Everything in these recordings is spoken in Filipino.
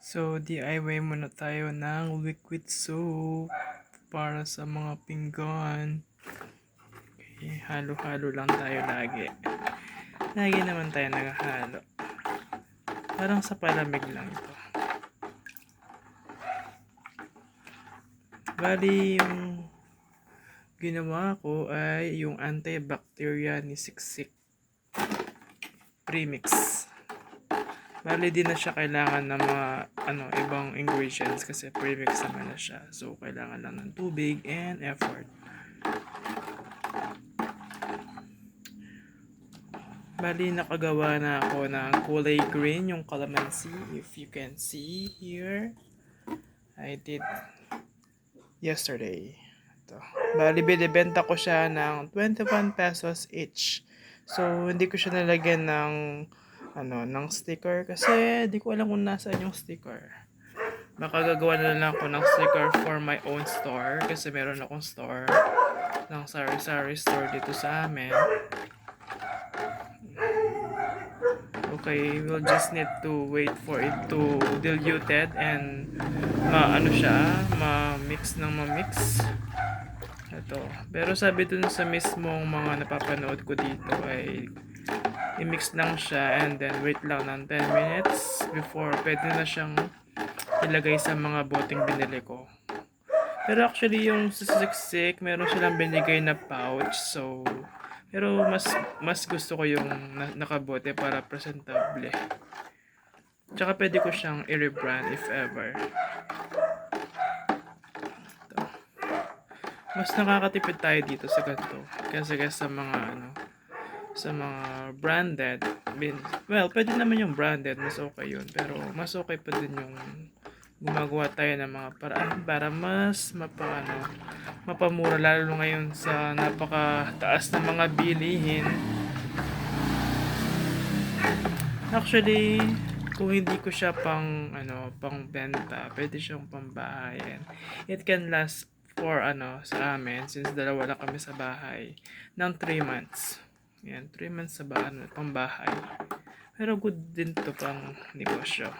So, DIY muna tayo ng liquid soap para sa mga pinggan. Okay, halo-halo lang tayo lagi. Lagi naman tayo naghahalo. Parang sa palamig lang ito. Bali, yung ginawa ko ay yung antibacteria ni Siksik premix. Bali, di na siya kailangan ng mga ibang ingredients kasi premix naman na siya. So, kailangan lang ng tubig and effort. Bali, nakagawa na ako ng kulay green, yung calamansi. If you can see here, I did yesterday. Ito. Bali, binibenta ko siya ng 21 pesos each. So, hindi ko siya nalagyan ng sticker kasi di ko alam kung nasaan yung sticker. Makagagawa na lang ako ng sticker for my own store kasi meron akong store ng sari-sari store dito sa amin. Okay, we'll just need to wait for it to diluted and ma-mix ng ma-mix. Ito. Pero sabi dun sa mismong mga napapanood ko dito ay i-mix lang siya and then wait lang ng 10 minutes before pwede na siyang ilagay sa mga boteng binili ko. Pero actually yung sisiksik, meron silang binigay na pouch. So, pero mas gusto ko yung nakabote para presentable. Tsaka pwede ko siyang i-rebrand if ever. Ito. Mas nakakatipid tayo dito sa ganito. Kasi sa mga branded. Well, pwede naman yung branded, mas okay yun. Pero mas okay pa din yung gumagawa tayo ng mga paraan para mas mapamura lalo ngayon sa napakataas ng mga bilihin. Actually, kung hindi ko siya pang benta, pwede siyang pambahayan. It can last for sa amin since dalawa lang kami sa bahay ng 3 months. Yan, 3 months sa pambahay. Pero good din to pang negosyo.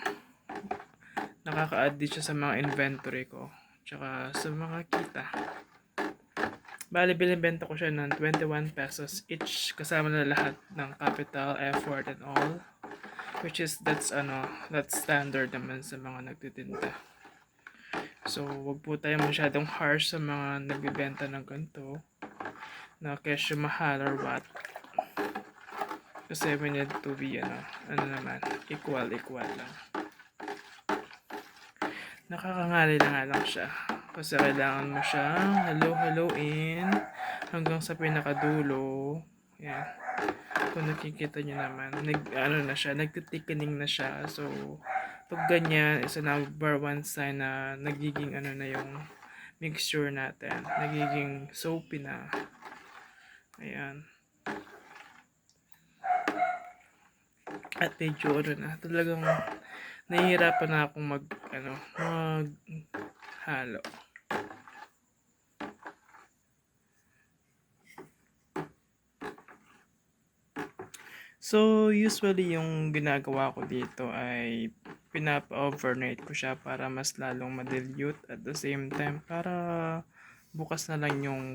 Nakaka-add din siya sa mga inventory ko. Tsaka sa mga kita. Bali, binibenta ko siya ng 21 pesos each. Kasama na lahat ng capital, effort, and all. Which is, that's standard naman sa mga nagtitinda. So, wag po tayo masyadong harsh sa mga nagbibenta ng ganito. Na kesyo mahal or what. Kasi we need to be, equal lang. Nakakangali na nga lang siya. Kasi kailangan mo siyang halo-haloin hanggang sa pinakadulo. Yan. Kung nakikita nyo naman, nagtitikening na siya. So, pag ganyan, isa number one sign na nagiging na yung mixture natin. Nagiging soapy na. Ayan. At medyo talagang nahihirapan na akong halo. So, usually yung ginagawa ko dito ay pinapa-overnight ko siya para mas lalong ma-dilute at the same time para bukas na lang yung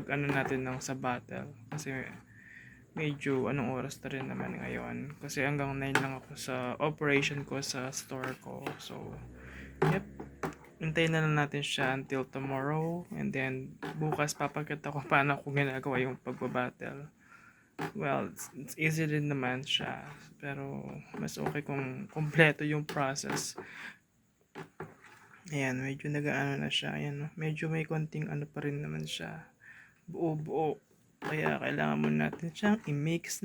natin ng sa bottle kasi medyo anong oras na rin naman ngayon kasi hanggang 9 lang ako sa operation ko sa store ko. So, yep. Hintayin na lang natin siya until tomorrow and then bukas papakita ko paano ko ginagawa yung pagbabattle. Well, it's easy din naman siya pero mas okay kung kompleto yung process. Ayan, medyo na siya. Ayan, medyo may konting pa rin naman siya. Buo-buo. Kaya kailangan mo natin siyang i-mix.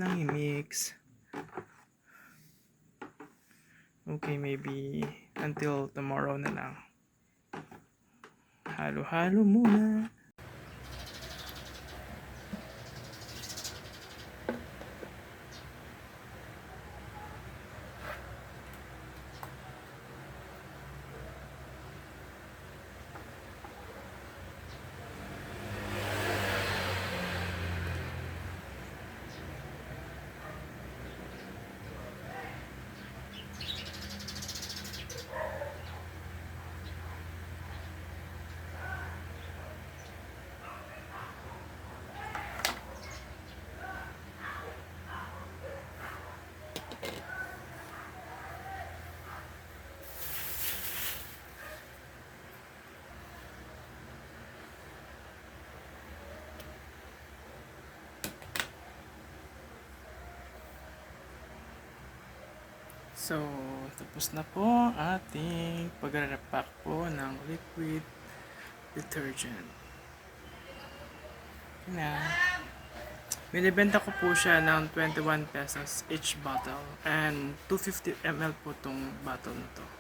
Okay, maybe until tomorrow na lang. Halo-halo muna. So, tapos na po ating pag-repack po ng liquid detergent. Na, binibenta ko po siya ng 21 pesos each bottle and 250 ml po tong bottle na to.